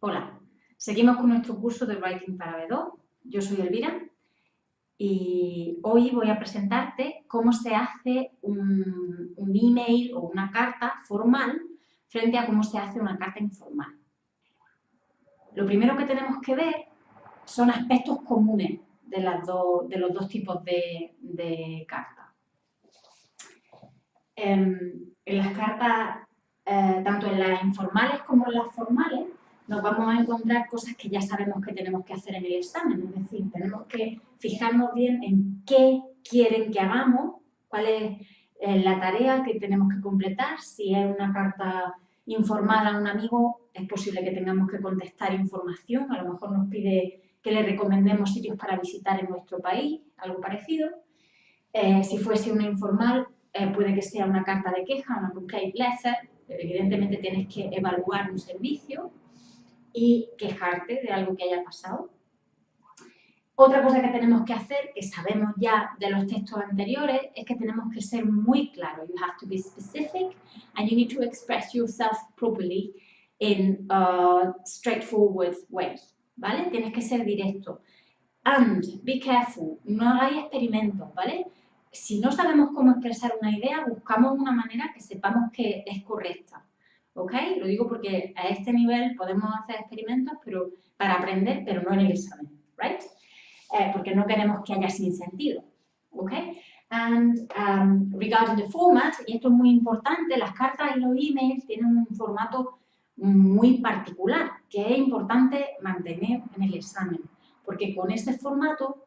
Hola, seguimos con nuestro curso de Writing para B2. Yo soy Elvira y hoy voy a presentarte cómo se hace un email o una carta formal frente a cómo se hace una carta informal. Lo primero que tenemos que ver son aspectos comunes de los dos tipos de cartas. En las cartas, tanto en las informales como en las formales, nos vamos a encontrar cosas que ya sabemos que tenemos que hacer en el examen, es decir, tenemos que fijarnos bien en qué quieren que hagamos, cuál es la tarea que tenemos que completar. Si es una carta informal a un amigo, es posible que tengamos que contestar información, a lo mejor nos pide que le recomendemos sitios para visitar en nuestro país, algo parecido. Si fuese una informal, puede que sea una carta de queja, una complaint letter. Evidentemente tienes que evaluar un servicio y quejarte de algo que haya pasado. Otra cosa que tenemos que hacer, que sabemos ya de los textos anteriores, es que tenemos que ser muy claros. You have to be specific and you need to express yourself properly in a straightforward way, ¿vale? Tienes que ser directo. And be careful, no hagáis experimentos, ¿vale? Si no sabemos cómo expresar una idea, buscamos una manera que sepamos que es correcta, ¿ok? Lo digo porque a este nivel podemos hacer experimentos pero para aprender, pero no en el examen, ¿right? Porque no queremos que haya sin sentido, ¿ok? And regarding the format, y esto es muy importante, las cartas y los emails tienen un formato muy particular que es importante mantener en el examen, porque con este formato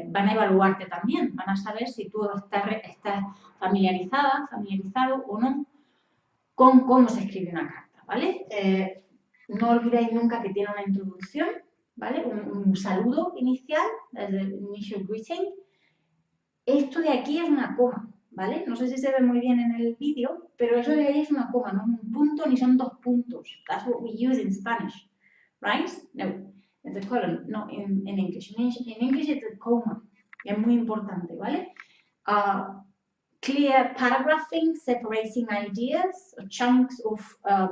van a evaluarte también, van a saber si tú estás familiarizado o no con cómo se escribe una carta, ¿vale? No olvidéis nunca que tiene una introducción, ¿vale? Un saludo inicial, el initial greeting. Esto de aquí es una coma, ¿vale? No sé si se ve muy bien en el vídeo, pero eso de ahí es una coma, no es un punto ni son dos puntos. That's what we use in Spanish, right? No. It's a colon, no in English. In English it's a comma. Es muy importante, ¿vale? Clear paragraphing, separating ideas, chunks of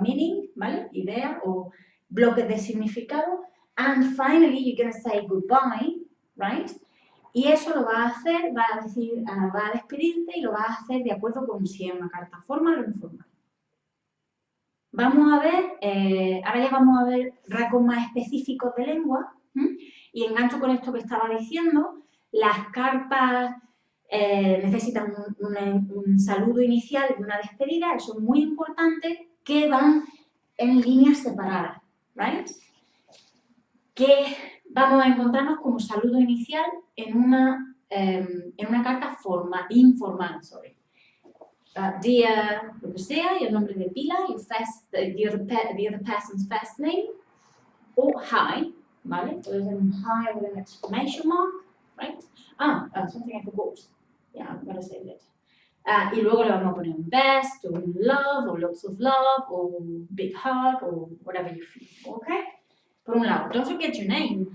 meaning, ¿vale? Idea o bloques de significado. And finally, you're going to say goodbye, right? Y eso lo vas a hacer, vas a despedirte y lo vas a hacer de acuerdo con si es una carta formal o informal. Vamos a ver, ahora ya vamos a ver rasgos más específicos de lengua, y engancho con esto que estaba diciendo. Las cartas necesitan un saludo inicial y una despedida, eso es muy importante, que van en líneas separadas, ¿right? Que vamos a encontrarnos como saludo inicial en una carta informal, sorry. Dear, lo que sea, y el nombre de pila, the other person's first name, o hi, ¿vale? Puede ser un hi with an exclamation mark, right? Something I forgot. Yeah, I'm going to say that. Y luego le vamos a poner un best, o un love, o lots of love, o big hug, o whatever you feel, ¿ok? Por un lado, don't forget your name,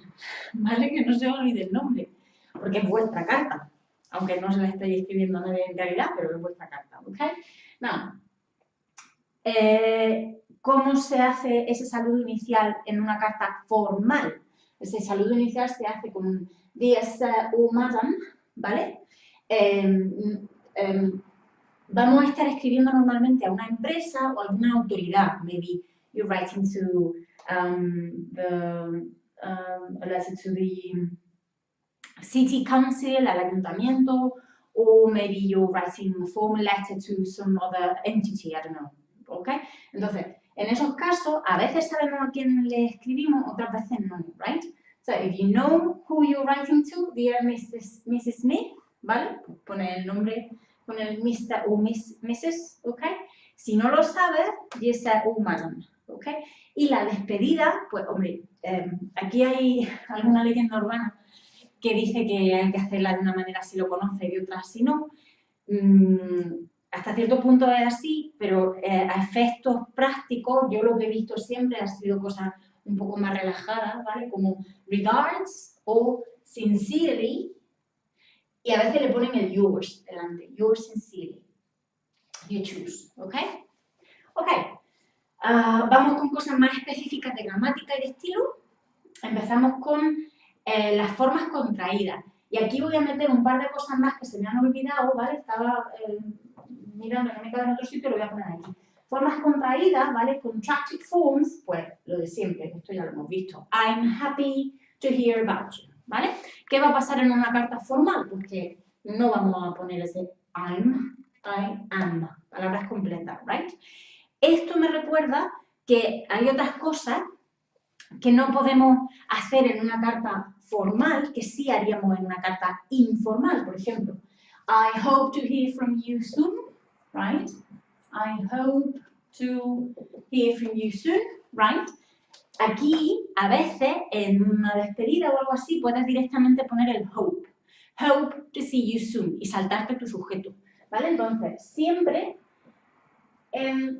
¿vale? Que no se os olvide el nombre, porque es vuestra carta. Aunque no se la estéis escribiendo a nadie en realidad, pero es vuestra carta, ¿ok? Now, ¿cómo se hace ese saludo inicial en una carta formal? Ese saludo inicial se hace con un dear sir o madam, ¿vale? Vamos a estar escribiendo normalmente a una empresa o a alguna autoridad. Maybe you're writing to a letter to the city council, al ayuntamiento, or maybe you're writing a formal letter to some other entity, I don't know, ¿ok? Entonces, en esos casos, a veces sabemos a quién le escribimos, otras veces no, right? So, if you know who you're writing to, dear Mrs. Smith, ¿vale? Pues pone el nombre con el Mr. o Mrs., ¿ok? Si no lo sabes, dear sir o madam, ¿ok? Y la despedida, pues, hombre, aquí hay alguna leyenda urbana que dice que hay que hacerla de una manera si lo conoce y de otra si no. Hasta cierto punto es así, pero a efectos prácticos, yo lo que he visto siempre ha sido cosas un poco más relajadas, ¿vale? Como regards o sincerely, y a veces le ponen el yours delante, yours sincerely, you choose, ¿ok? Ok, Vamos con cosas más específicas de gramática y de estilo. Empezamos con las formas contraídas. Y aquí voy a meter un par de cosas más que se me han olvidado, ¿vale? Estaba mirando que me queda en otro sitio, lo voy a poner aquí. Formas contraídas, ¿vale? Contracted forms, pues lo de siempre, esto ya lo hemos visto. I'm happy to hear about you, ¿vale? ¿Qué va a pasar en una carta formal? Pues que no vamos a poner ese I'm, I am, palabras completas, ¿right? Esto me recuerda que hay otras cosas que no podemos hacer en una carta formal, que sí haríamos en una carta informal. Por ejemplo, I hope to hear from you soon, right? I hope to hear from you soon, right? Aquí, a veces, en una despedida o algo así, puedes directamente poner el hope. Hope to see you soon y saltarte tu sujeto, ¿vale? Entonces, siempre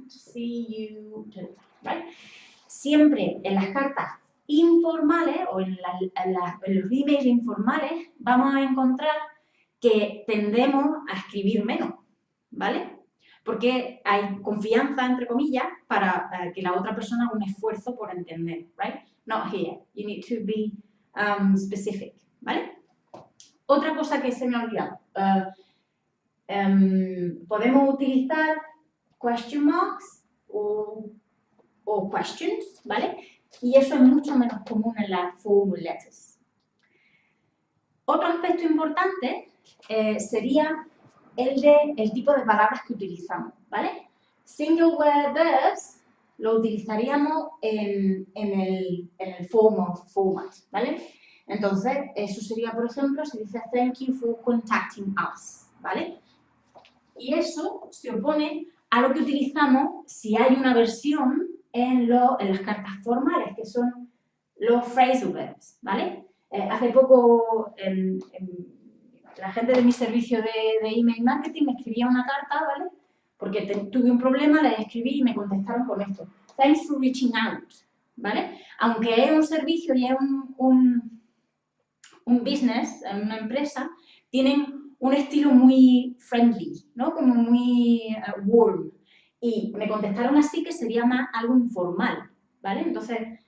see you soon, ¿vale? Siempre en las cartas informales o en los emails informales vamos a encontrar que tendemos a escribir menos, ¿vale? Porque hay confianza, entre comillas, para que la otra persona haga un esfuerzo por entender, right? Not here. You need to be specific, ¿vale? Otra cosa que se me ha olvidado. Podemos utilizar question marks o questions, ¿vale? Y eso es mucho menos común en las formal letters. Otro aspecto importante sería el tipo de palabras que utilizamos, ¿vale? Single word verbs lo utilizaríamos en el format, ¿vale? Entonces, eso sería, por ejemplo, se dice thank you for contacting us, ¿vale? Y eso se opone a lo que utilizamos si hay una versión en las cartas formales, que son los phrasal verbs, ¿vale? Hace poco la gente de mi servicio de email marketing me escribía una carta, ¿vale? Porque tuve un problema, la escribí y me contestaron con esto. Thanks for reaching out, ¿vale? Aunque es un servicio y es un business, una empresa, tienen un estilo muy friendly, ¿no? Como muy warm. Y me contestaron así que sería más algo informal, ¿vale? Entonces,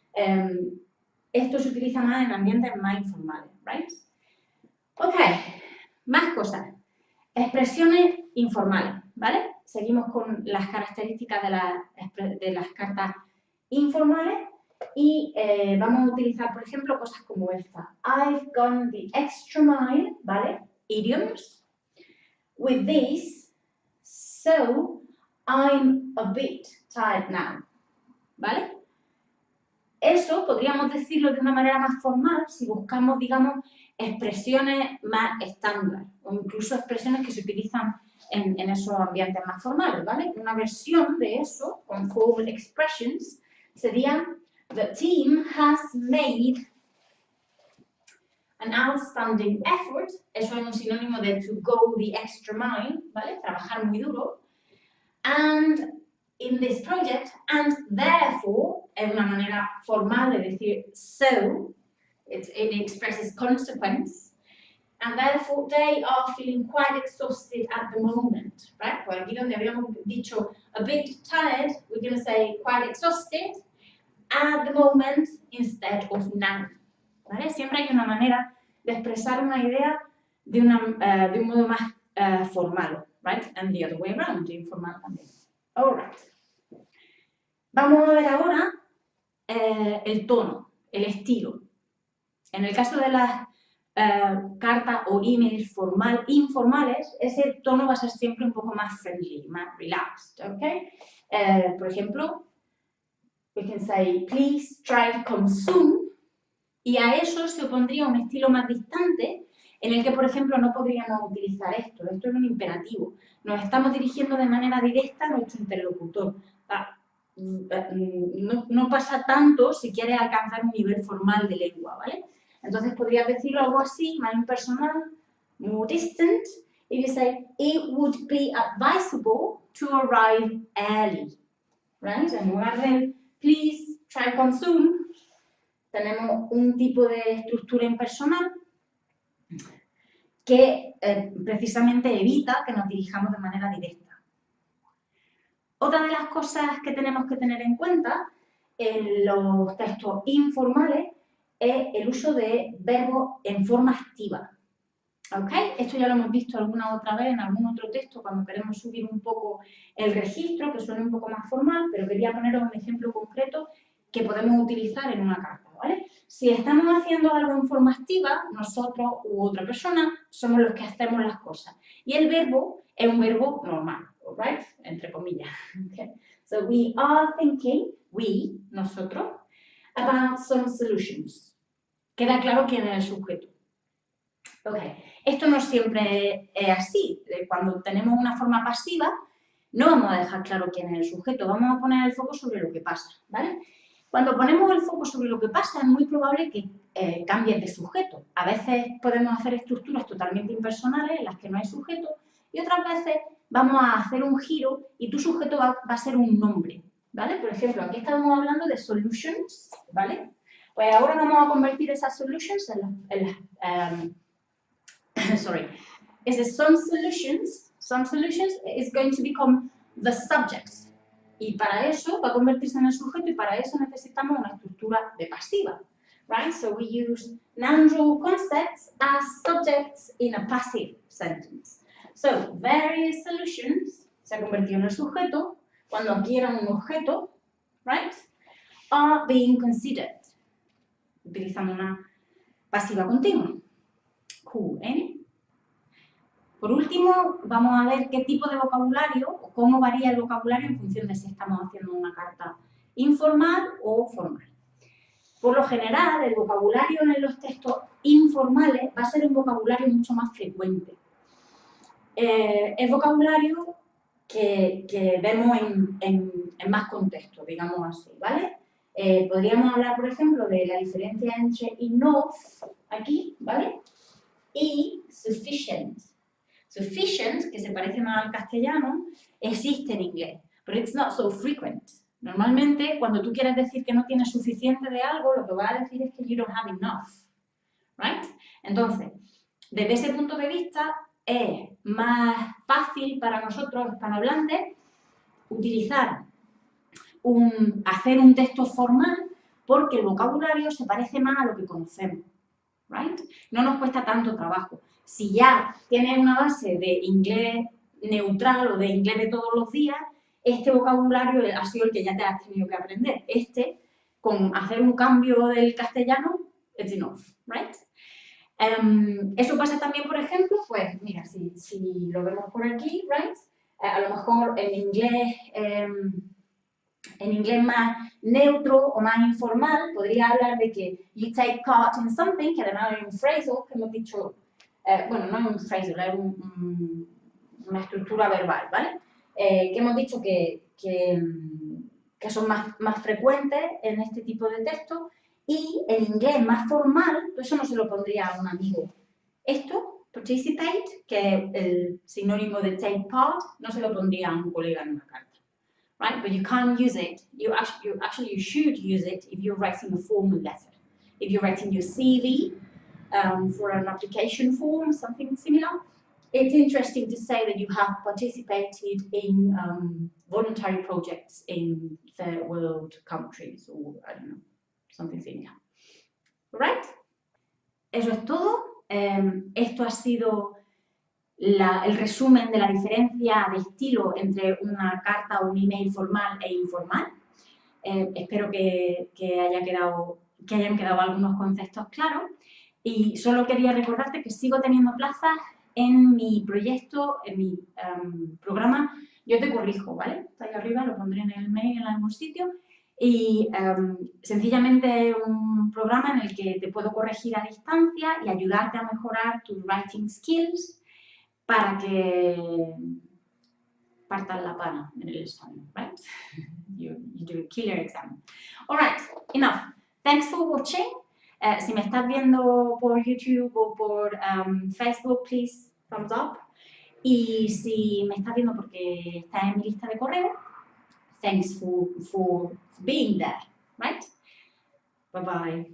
esto se utiliza más en ambientes más informales, ¿right? Ok, más cosas. Expresiones informales, ¿vale? Seguimos con las características de las cartas informales y vamos a utilizar, por ejemplo, cosas como esta. I've gone the extra mile, ¿vale? Idioms. With this, so I'm a bit tired now, ¿vale? Eso podríamos decirlo de una manera más formal si buscamos, digamos, expresiones más estándar o incluso expresiones que se utilizan en esos ambientes más formales, ¿vale? Una versión de eso, con formal expressions, sería the team has made an outstanding effort. Eso es un sinónimo de to go the extra mile, ¿vale? Trabajar muy duro. And in this project, and therefore, es una manera formal de decir so, it expresses consequence, and therefore they are feeling quite exhausted at the moment, right? Pues aquí donde habíamos dicho a bit tired, we're going to say quite exhausted at the moment instead of now, ¿vale? Siempre hay una manera de expresar una idea de un modo más formal, right? And the other way around, informal también. All right. Vamos a ver ahora el tono, el estilo. En el caso de las cartas o emails informales, ese tono va a ser siempre un poco más friendly, más relaxed, ¿ok? Por ejemplo, we can say, please try to come soon, y a eso se opondría un estilo más distante, en el que, por ejemplo, no podríamos utilizar esto. Esto es un imperativo. Nos estamos dirigiendo de manera directa a nuestro interlocutor. No pasa tanto si quieres alcanzar un nivel formal de lengua, ¿vale? Entonces podrías decirlo algo así, más impersonal, more distant, y you say, it would be advisable to arrive early, right? En lugar de, please try to come soon, tenemos un tipo de estructura impersonal que precisamente evita que nos dirijamos de manera directa. Otra de las cosas que tenemos que tener en cuenta en los textos informales es el uso de verbos en forma activa. ¿Ok? Esto ya lo hemos visto alguna otra vez en algún otro texto cuando queremos subir un poco el registro, que suene un poco más formal, pero quería poneros un ejemplo concreto que podemos utilizar en una carta, ¿vale? Si estamos haciendo algo en forma activa, nosotros u otra persona somos los que hacemos las cosas. Y el verbo es un verbo normal, ¿right? Entre comillas. Okay. So we are thinking, we, nosotros, about some solutions. Queda claro quién es el sujeto. Ok, esto no siempre es así. Cuando tenemos una forma pasiva, no vamos a dejar claro quién es el sujeto, vamos a poner el foco sobre lo que pasa, ¿vale? Cuando ponemos el foco sobre lo que pasa, es muy probable que cambies de sujeto. A veces podemos hacer estructuras totalmente impersonales en las que no hay sujeto y otras veces vamos a hacer un giro y tu sujeto va a ser un nombre, ¿vale? Por ejemplo, aquí estamos hablando de solutions, ¿vale? Pues ahora vamos a convertir esas solutions en las sorry, is that some solutions is going to become the subjects. Y para eso va a convertirse en el sujeto y para eso necesitamos una estructura de pasiva. Right? So we use noun concepts as subjects in a passive sentence. So various solutions se ha convertido en el sujeto cuando aquí era un objeto, right? Are being considered. Utilizando una pasiva continua. Cool, ¿eh? Por último, vamos a ver qué tipo de vocabulario o cómo varía el vocabulario en función de si estamos haciendo una carta informal o formal. Por lo general, el vocabulario en los textos informales va a ser un vocabulario mucho más frecuente. Es vocabulario que vemos en más contextos, digamos así, ¿vale? Podríamos hablar, por ejemplo, de la diferencia entre enough, aquí, ¿vale? Y sufficient. Sufficient, que se parece más al castellano, existe en inglés, but it's not so frequent. Normalmente, cuando tú quieres decir que no tienes suficiente de algo, lo que vas a decir es que you don't have enough, right? Entonces, desde ese punto de vista, es más fácil para nosotros, hispanohablantes, hacer un texto formal porque el vocabulario se parece más a lo que conocemos, right? No nos cuesta tanto trabajo. Si ya tienes una base de inglés neutral o de inglés de todos los días, este vocabulario ha sido el que ya te has tenido que aprender. Con hacer un cambio del castellano, it's enough, right? Eso pasa también, por ejemplo, pues, mira, si lo vemos por aquí, right? A lo mejor en inglés más neutro o más informal, podría hablar de que you take part in something, que además es un phrasal, que hemos dicho, bueno, no es un phrasal, es una estructura verbal, ¿vale? Que hemos dicho que son más frecuentes en este tipo de texto, y en inglés más formal, eso no se lo pondría a un amigo. Esto, participate, que es el sinónimo de take part, no se lo pondría a un colega en una carta. Right? But you can't use it. You should use it if you're writing a formal letter. If you're writing your CV for an application form, something similar, it's interesting to say that you have participated in voluntary projects in third world countries or, I don't know, something similar. Right? Eso es todo. Esto ha sido el resumen de la diferencia de estilo entre una carta o un email formal e informal. Espero que hayan quedado algunos conceptos claros y solo quería recordarte que sigo teniendo plazas en mi proyecto, en mi programa. Yo te corrijo, ¿vale? Está ahí arriba, lo pondré en el mail en algún sitio. Y sencillamente un programa en el que te puedo corregir a distancia y ayudarte a mejorar tus writing skills para que partas la pana en el examen, right? You do a killer exam. All right, enough. Thanks for watching. Si me estás viendo por YouTube o por Facebook, please thumbs up. Y si me estás viendo porque estás en mi lista de correo, thanks for being there, right? Bye-bye.